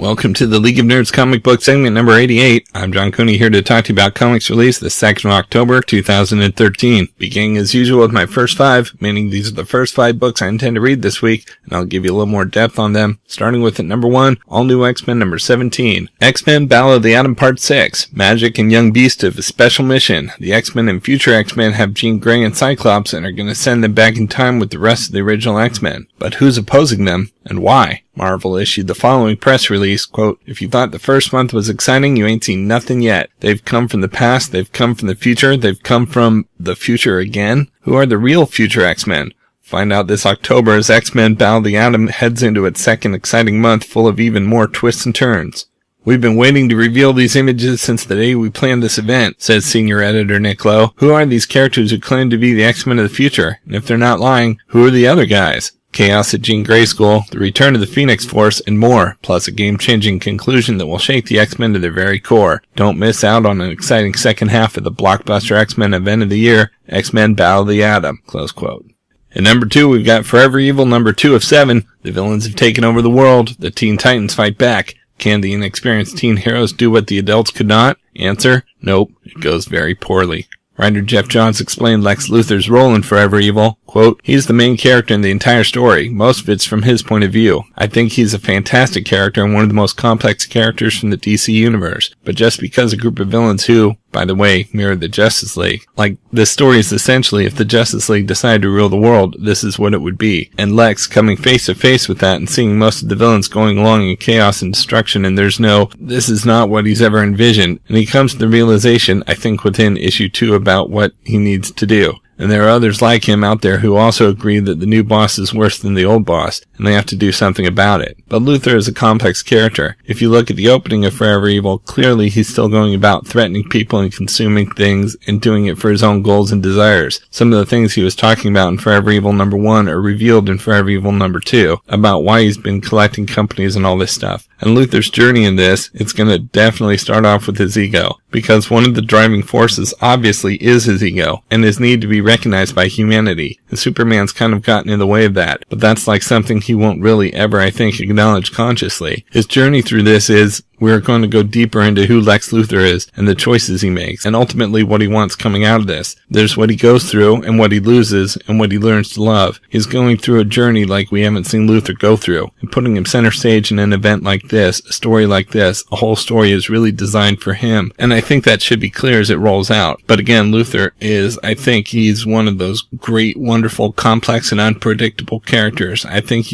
Welcome to the League of Nerds comic book segment number 88. I'm John Cooney here to talk to you about comics released the 2nd of October, 2013. Beginning as usual with my first 5, meaning these are the first 5 books I intend to read this week, and I'll give you a little more depth on them. Starting with at number 1, All New X-Men number 17. X-Men Battle of the Atom Part 6. Magic and Young Beast have a special mission. The X-Men and future X-Men have Jean Grey and Cyclops and are going to send them back in time with the rest of the original X-Men. But who's opposing them, and why? Marvel issued the following press release, quote, "If you thought the first month was exciting, you ain't seen nothing yet. They've come from the past, they've come from the future, they've come from the future again. Who are the real future X-Men? Find out this October as X-Men Battle of the Atom heads into its second exciting month full of even more twists and turns. We've been waiting to reveal these images since the day we planned this event," says senior editor Nick Lowe. "Who are these characters who claim to be the X-Men of the future? And if they're not lying, who are the other guys? Chaos at Jean Grey School, the return of the Phoenix Force, and more, plus a game-changing conclusion that will shake the X-Men to their very core. Don't miss out on an exciting second half of the blockbuster X-Men event of the year, X-Men Battle of the Atom." Close quote. At number 2, we've got Forever Evil number 2 of 7. The villains have taken over the world. The Teen Titans fight back. Can the inexperienced teen heroes do what the adults could not? Answer, nope. It goes very poorly. Writer Jeff Johns explained Lex Luthor's role in Forever Evil, quote, "He's the main character in the entire story. Most of it's from his point of view. I think he's a fantastic character and one of the most complex characters from the DC universe. But just because a group of villains who, by the way, mirror the Justice League. Like, this story is essentially if the Justice League decided to rule the world, this is what it would be. And Lex coming face to face with that and seeing most of the villains going along in chaos and destruction, and this is not what he's ever envisioned. And he comes to the realization, I think within issue 2, about what he needs to do. And there are others like him out there who also agree that the new boss is worse than the old boss, and they have to do something about it. But Luthor is a complex character. If you look at the opening of Forever Evil, clearly he's still going about threatening people and consuming things and doing it for his own goals and desires. Some of the things he was talking about in Forever Evil number 1 are revealed in Forever Evil number 2, about why he's been collecting companies and all this stuff. And Luthor's journey in this, it's going to definitely start off with his ego, because one of the driving forces obviously is his ego, and his need to be recognized by humanity. And Superman's kind of gotten in the way of that, but that's like something he won't really ever, I think, acknowledge consciously. His journey through this is, we're going to go deeper into who Lex Luthor is, and the choices he makes, and ultimately what he wants coming out of this. There's what he goes through, and what he loses, and what he learns to love. He's going through a journey like we haven't seen Luthor go through, and putting him center stage in an event like this, a story like this, a whole story is really designed for him, and I think that should be clear as it rolls out. But again, Luthor is, I think he's one of those great, wonderful, complex, and unpredictable characters. I think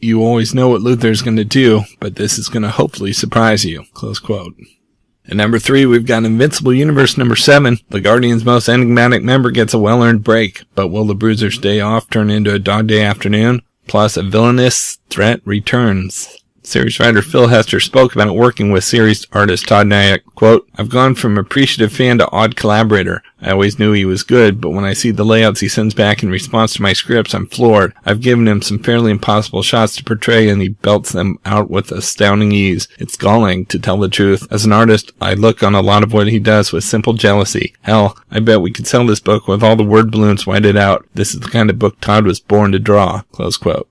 you always know what Luthor is going to do, but this is going to hopefully surprise you. Close quote. At number 3, we've got Invincible Universe number 7. The Guardian's most enigmatic member gets a well-earned break, but will the Bruiser's day off turn into a dog day afternoon? Plus, a villainous threat returns. Series writer Phil Hester spoke about working with series artist Todd Nyack, quote, "I've gone from appreciative fan to odd collaborator. I always knew he was good, but when I see the layouts he sends back in response to my scripts, I'm floored. I've given him some fairly impossible shots to portray, and he belts them out with astounding ease. It's galling, to tell the truth. As an artist, I look on a lot of what he does with simple jealousy. Hell, I bet we could sell this book with all the word balloons whited out. This is the kind of book Todd was born to draw." Close quote.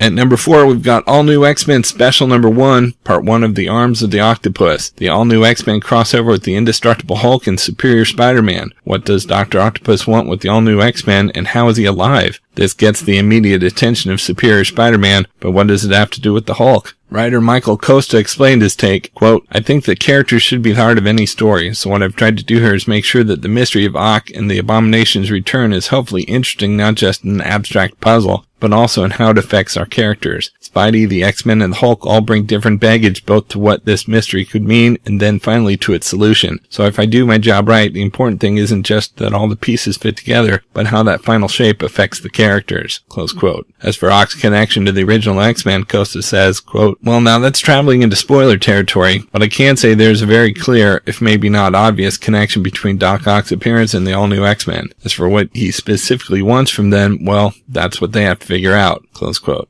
At number 4, we've got All New X-Men Special number 1, Part 1 of The Arms of the Octopus. The All New X-Men crossover with the Indestructible Hulk and Superior Spider-Man. What does Dr. Octopus want with the All New X-Men, and how is he alive? This gets the immediate attention of Superior Spider-Man, but what does it have to do with the Hulk? Writer Michael Costa explained his take, quote, "I think the characters should be the heart of any story, so what I've tried to do here is make sure that the mystery of Ock and the Abomination's return is hopefully interesting, not just an abstract puzzle, but also in how it affects our characters. Spidey, the X-Men, and the Hulk all bring different baggage both to what this mystery could mean and then finally to its solution. So if I do my job right, the important thing isn't just that all the pieces fit together, but how that final shape affects the characters." Close quote. As for Ock's connection to the original X-Men, Costa says, quote, "Well, now that's traveling into spoiler territory, but I can say there's a very clear, if maybe not obvious, connection between Doc Ock's appearance and the all-new X-Men. As for what he specifically wants from them, well, that's what they have to figure out." Close quote.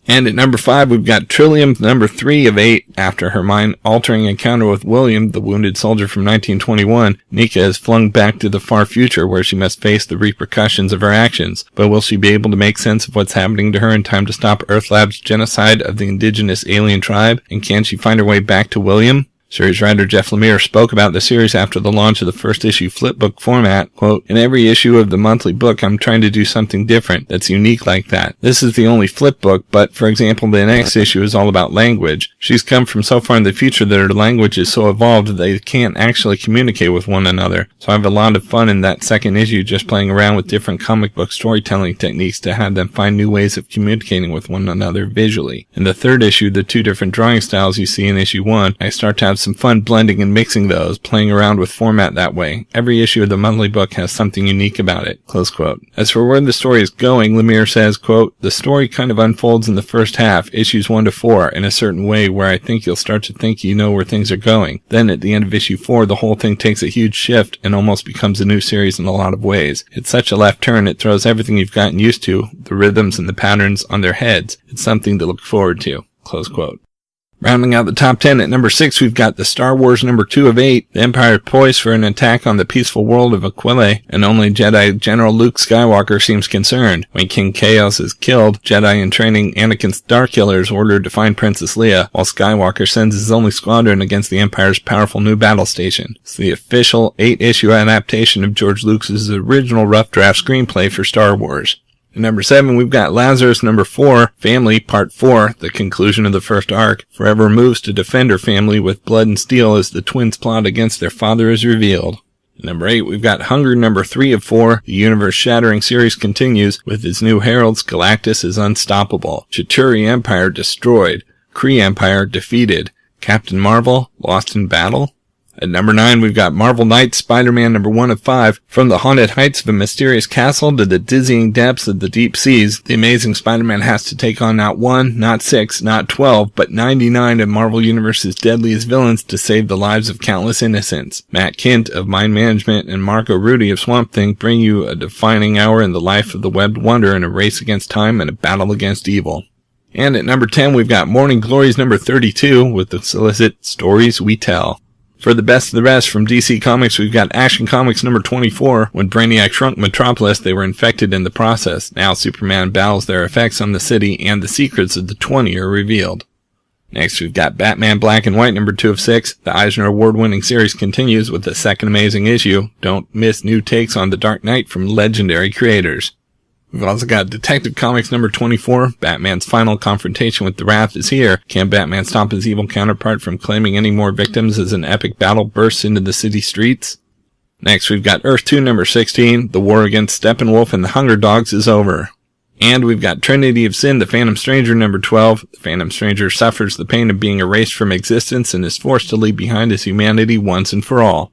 And at number 5, we've got Trillium, number 3 of 8. After her mind-altering encounter with William, the wounded soldier from 1921, Nika is flung back to the far future where she must face the repercussions of her actions. But will she be able to make sense of what's happening to her in time to stop Earthlab's genocide of the indigenous alien tribe? And can she find her way back to William? Series writer Jeff Lemire spoke about the series after the launch of the first issue flipbook format. Quote, "In every issue of the monthly book, I'm trying to do something different that's unique like that. This is the only flipbook, but for example, the next issue is all about language. She's come from so far in the future that her language is so evolved that they can't actually communicate with one another. So I have a lot of fun in that second issue just playing around with different comic book storytelling techniques to have them find new ways of communicating with one another visually. In the third issue, the two different drawing styles you see in issue 1, I start to have some fun blending and mixing those, playing around with format that way. Every issue of the monthly book has something unique about it." Close quote. As for where the story is going, Lemire says, quote, "The story kind of unfolds in the first half, issues 1 to 4, in a certain way where I think you'll start to think you know where things are going. Then at the end of issue 4, the whole thing takes a huge shift and almost becomes a new series in a lot of ways. It's such a left turn, it throws everything you've gotten used to, the rhythms and the patterns, on their heads. It's something to look forward to." Close quote. Rounding out the top 10 at number 6, we've got the Star Wars number 2 of 8. The Empire is poised for an attack on the peaceful world of Aquila, and only Jedi General Luke Skywalker seems concerned. When King Chaos is killed, Jedi in training Anakin Starkiller is ordered to find Princess Leia, while Skywalker sends his only squadron against the Empire's powerful new battle station. It's the official 8-issue adaptation of George Lucas's original rough draft screenplay for Star Wars. At number 7, we've got Lazarus number 4, Family, Part 4, the conclusion of the first arc. Forever moves to defend her family with blood and steel as the twins plot against their father is revealed. At number 8, we've got Hunger number 3 of 4. The universe-shattering series continues with its new heralds. Galactus is unstoppable. Chitauri Empire destroyed. Kree Empire defeated. Captain Marvel lost in battle. At number 9, we've got Marvel Knights Spider-Man number 1 of 5. From the haunted heights of a mysterious castle to the dizzying depths of the deep seas, the amazing Spider-Man has to take on not 1, not 6, not 12, but 99 of Marvel Universe's deadliest villains to save the lives of countless innocents. Matt Kint of Mind Management and Marco Rudy of Swamp Thing bring you a defining hour in the life of the webbed wonder in a race against time and a battle against evil. And at number 10, we've got Morning Glories number 32 with the solicit Stories We Tell. For the best of the rest from DC Comics, we've got Action Comics number 24. When Brainiac shrunk Metropolis, they were infected in the process. Now Superman battles their effects on the city, and the secrets of the 20 are revealed. Next, we've got Batman Black and White number 2 of 6. The Eisner Award-winning series continues with the second amazing issue. Don't miss new takes on The Dark Knight from legendary creators. We've also got Detective Comics number 24. Batman's final confrontation with the Wrath is here. Can Batman stop his evil counterpart from claiming any more victims as an epic battle bursts into the city streets? Next, we've got Earth 2 number 16. The war against Steppenwolf and the Hunger Dogs is over. And we've got Trinity of Sin, the Phantom Stranger number 12. The Phantom Stranger suffers the pain of being erased from existence and is forced to leave behind his humanity once and for all.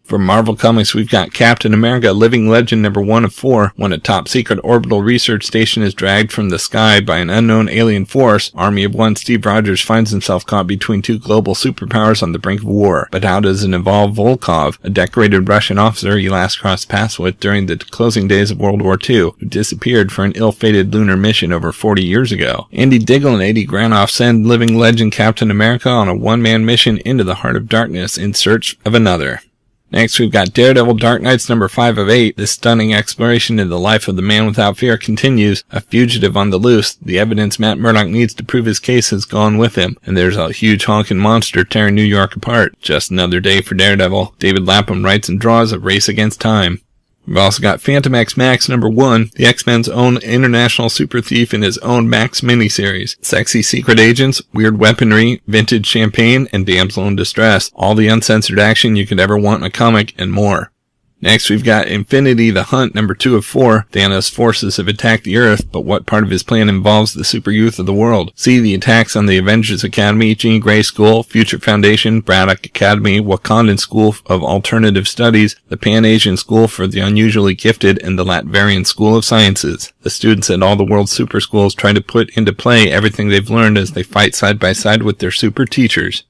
For Marvel Comics, we've got Captain America Living Legend number 1 of 4. When a top-secret orbital research station is dragged from the sky by an unknown alien force, Army of One Steve Rogers finds himself caught between two global superpowers on the brink of war. But how does an evolved Volkov, a decorated Russian officer he last crossed paths with during the closing days of World War II, who disappeared for an ill-fated lunar mission over 40 years ago? Andy Diggle and Eddie Granoff send Living Legend Captain America on a one-man mission into the heart of darkness in search of another. Next, we've got Daredevil Dark Knights number 5 of 8. This stunning exploration into the life of the man without fear continues. A fugitive on the loose, the evidence Matt Murdock needs to prove his case has gone with him, and there's a huge honking monster tearing New York apart. Just another day for Daredevil. David Lapham writes and draws A Race Against Time. We've also got Fantomex MAX number 1, the X-Men's own international super thief in his own Max miniseries. Sexy secret agents, weird weaponry, vintage champagne, and damsel in distress. All the uncensored action you could ever want in a comic, and more. Next, we've got Infinity the Hunt number 2 of 4. Thanos' forces have attacked the Earth, but what part of his plan involves the super youth of the world? See the attacks on the Avengers Academy, Jean Grey School, Future Foundation, Braddock Academy, Wakandan School of Alternative Studies, the Pan-Asian School for the Unusually Gifted, and the Latverian School of Sciences. The students at all the world's super schools try to put into play everything they've learned as they fight side by side with their super teachers.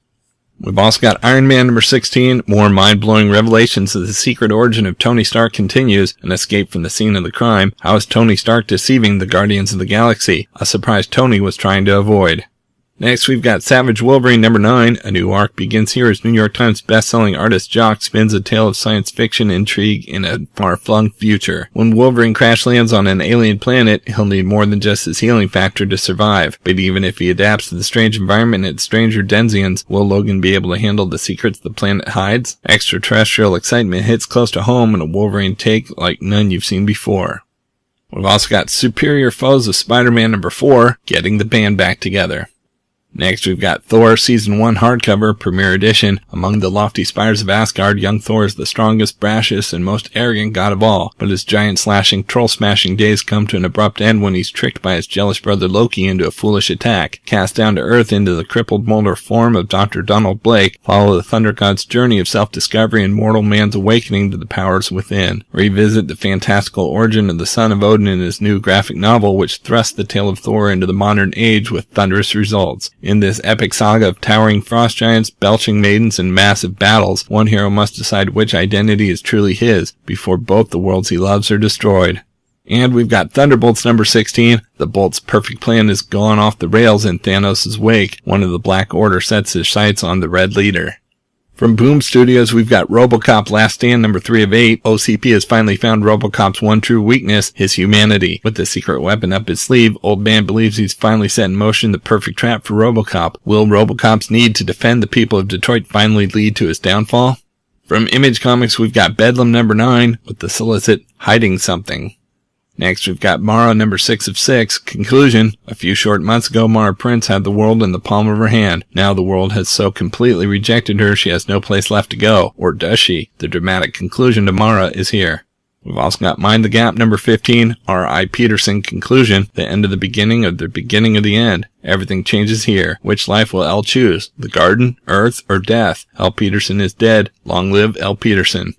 We've also got Iron Man number 16, more mind-blowing revelations of the secret origin of Tony Stark continues, an escape from the scene of the crime. How is Tony Stark deceiving the Guardians of the Galaxy? A surprise Tony was trying to avoid. Next, we've got Savage Wolverine number 9. A new arc begins here as New York Times best-selling artist Jock spins a tale of science fiction intrigue in a far-flung future. When Wolverine crash lands on an alien planet, he'll need more than just his healing factor to survive. But even if he adapts to the strange environment and its stranger denizens, will Logan be able to handle the secrets the planet hides? Extraterrestrial excitement hits close to home in a Wolverine take like none you've seen before. We've also got Superior Foes of Spider-Man number 4, getting the band back together. Next, we've got Thor Season 1 hardcover, Premiere Edition. Among the lofty spires of Asgard, young Thor is the strongest, brashest, and most arrogant god of all. But his giant-slashing, troll-smashing days come to an abrupt end when he's tricked by his jealous brother Loki into a foolish attack. Cast down to Earth into the crippled molder form of Dr. Donald Blake, follow the Thunder God's journey of self-discovery and mortal man's awakening to the powers within. Revisit the fantastical origin of the son of Odin in his new graphic novel, which thrusts the tale of Thor into the modern age with thunderous results. In this epic saga of towering frost giants, belching maidens, and massive battles, one hero must decide which identity is truly his before both the worlds he loves are destroyed. And we've got Thunderbolts number 16. The Bolt's perfect plan has gone off the rails in Thanos' wake. One of the Black Order sets his sights on the Red Leader. From Boom Studios, we've got Robocop Last Stand number 3 of 8. OCP has finally found Robocop's one true weakness, his humanity. With the secret weapon up his sleeve, Old Man believes he's finally set in motion the perfect trap for Robocop. Will Robocop's need to defend the people of Detroit finally lead to his downfall? From Image Comics, we've got Bedlam number 9 with the solicit Hiding Something. Next, we've got Mara number 6 of 6, Conclusion. A few short months ago, Mara Prince had the world in the palm of her hand. Now the world has so completely rejected her, she has no place left to go. Or does she? The dramatic conclusion to Mara is here. We've also got Mind the Gap number 15, R.I. Peterson Conclusion, the end of the beginning of the end. Everything changes here. Which life will L choose? The garden, Earth, or death? L. Peterson is dead. Long live L. Peterson.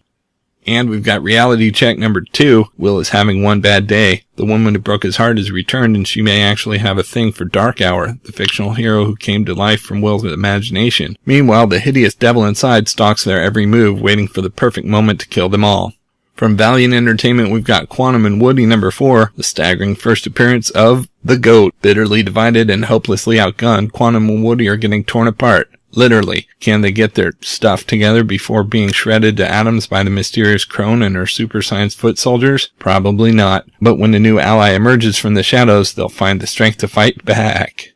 And we've got Reality Check number 2. Will is having one bad day. The woman who broke his heart has returned, and she may actually have a thing for Dark Hour, the fictional hero who came to life from Will's imagination. Meanwhile, the hideous devil inside stalks their every move, waiting for the perfect moment to kill them all. From Valiant Entertainment, we've got Quantum and Woody number 4, the staggering first appearance of the GOAT. Bitterly divided and hopelessly outgunned, Quantum and Woody are getting torn apart. Literally. Can they get their stuff together before being shredded to atoms by the mysterious crone and her super science foot soldiers? Probably not. But when a new ally emerges from the shadows, they'll find the strength to fight back.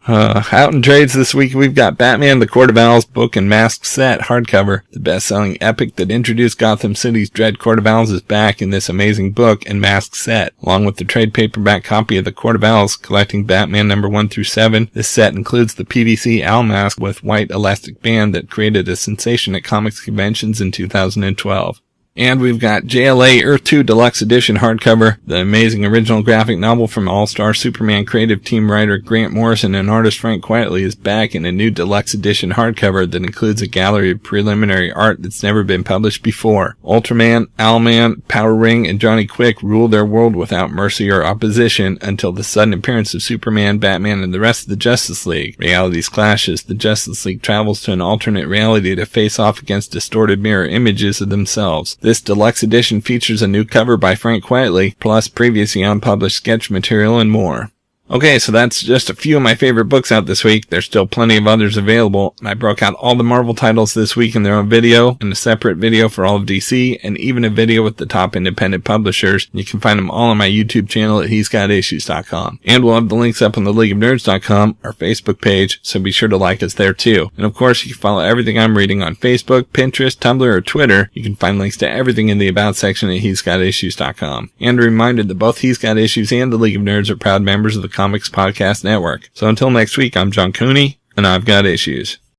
Out in trades this week, we've got Batman the Court of Owls book and mask set hardcover. The best-selling epic that introduced Gotham City's dread Court of Owls is back in this amazing book and mask set. Along with the trade paperback copy of the Court of Owls collecting Batman number 1 through 7, this set includes the PVC owl mask with white elastic band that created a sensation at comics conventions in 2012. And we've got JLA Earth 2 Deluxe Edition hardcover, the amazing original graphic novel from All-Star Superman creative team writer Grant Morrison and artist Frank Quitely is back in a new deluxe edition hardcover that includes a gallery of preliminary art that's never been published before. Ultraman, Owlman, Power Ring, and Johnny Quick rule their world without mercy or opposition until the sudden appearance of Superman, Batman, and the rest of the Justice League. Realities clash as the Justice League travels to an alternate reality to face off against distorted mirror images of themselves. This deluxe edition features a new cover by Frank Quitely, plus previously unpublished sketch material and more. Okay, so that's just a few of my favorite books out this week. There's still plenty of others available. I broke out all the Marvel titles this week in their own video, and a separate video for all of DC, and even a video with the top independent publishers. You can find them all on my YouTube channel at he'sgotissues.com. And we'll have the links up on the leagueofnerds.com, our Facebook page, so be sure to like us there too. And of course, you can follow everything I'm reading on Facebook, Pinterest, Tumblr, or Twitter. You can find links to everything in the About section at he'sgotissues.com. And a reminder that both He's Got Issues and the League of Nerds are proud members of the Comics Podcast Network. So until next week, I'm John Cooney, and I've got issues.